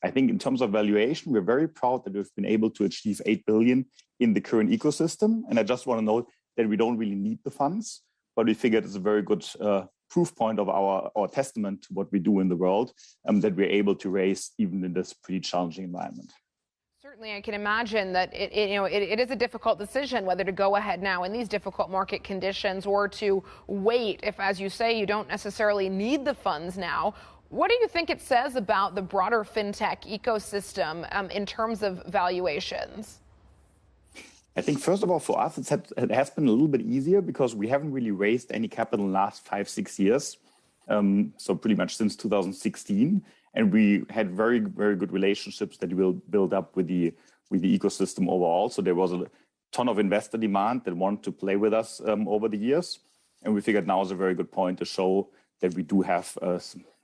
I think in terms of valuation, we're very proud that we've been able to achieve 8 billion in the current ecosystem. And I just want to note that we don't really need the funds, but we figured it's a very good proof point of our testament to what we do in the world, that we're able to raise even in this pretty challenging environment. Certainly, I can imagine that it is a difficult decision whether to go ahead now in these difficult market conditions or to wait if, as you say, you don't necessarily need the funds now. What do you think it says about the broader fintech ecosystem in terms of valuations? I think, first of all, for us, it has been a little bit easier because we haven't really raised any capital in the last 5-6 years. So pretty much since 2016. And we had very, very good relationships that we'll build up with the ecosystem overall. So there was a ton of investor demand that wanted to play with us over the years. And we figured now is a very good point to show that we do have a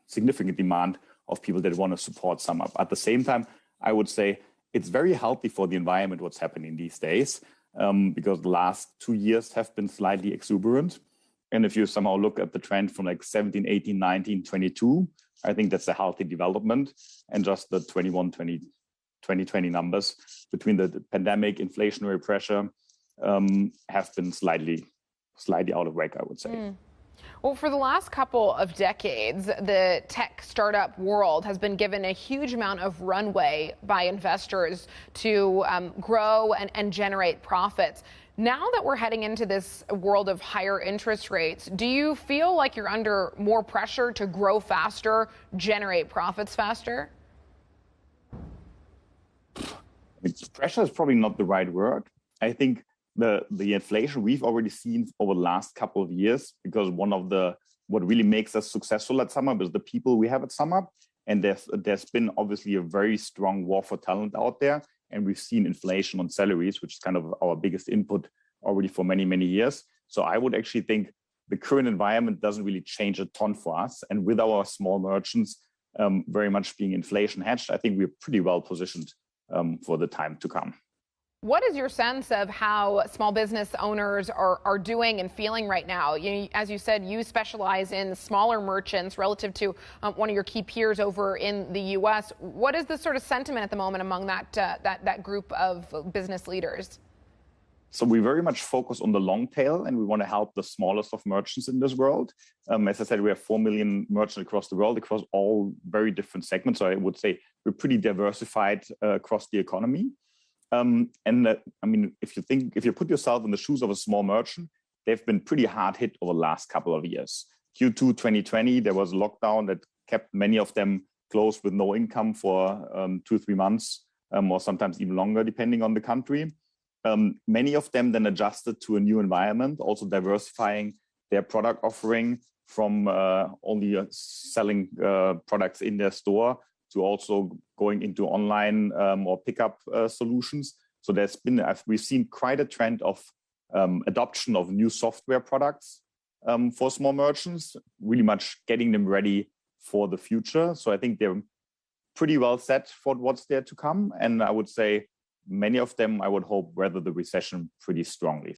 significant demand of people that want to support SumUp. At the same time, I would say it's very healthy for the environment what's happening these days, because the last 2 years have been slightly exuberant. And if you somehow look at the trend from like 17, 18, 19, 22, I think that's a healthy development. And just the 2020 numbers between the pandemic, inflationary pressure have been slightly out of whack, I would say. Well, for the last couple of decades, the tech startup world has been given a huge amount of runway by investors to grow and generate profits. Now that we're heading into this world of higher interest rates, do you feel like you're under more pressure to grow faster, generate profits faster? Pressure is probably not the right word. I think the inflation we've already seen over the last couple of years, because what really makes us successful at SumUp is the people we have at SumUp. And there's been obviously a very strong war for talent out there. And we've seen inflation on salaries, which is kind of our biggest input already for many, many years. So I would actually think the current environment doesn't really change a ton for us. And with our small merchants very much being inflation hedged, I think we're pretty well positioned for the time to come. What is your sense of how small business owners are doing and feeling right now? As you said, you specialize in smaller merchants relative to one of your key peers over in the U.S. What is the sort of sentiment at the moment among that group of business leaders? So we very much focus on the long tail, and we want to help the smallest of merchants in this world. As I said, we have 4 million merchants across the world, across all very different segments. So I would say we're pretty diversified across the economy. If you put yourself in the shoes of a small merchant, they've been pretty hard hit over the last couple of years. Q2 2020, there was a lockdown that kept many of them closed with no income for 2-3 months, or sometimes even longer, depending on the country. Many of them then adjusted to a new environment, also diversifying their product offering from only selling products in their store to also going into online or pickup solutions. So we've seen quite a trend of adoption of new software products for small merchants, really much getting them ready for the future. So I think they're pretty well set for what's there to come. And I would say many of them, I would hope, weather the recession pretty strongly.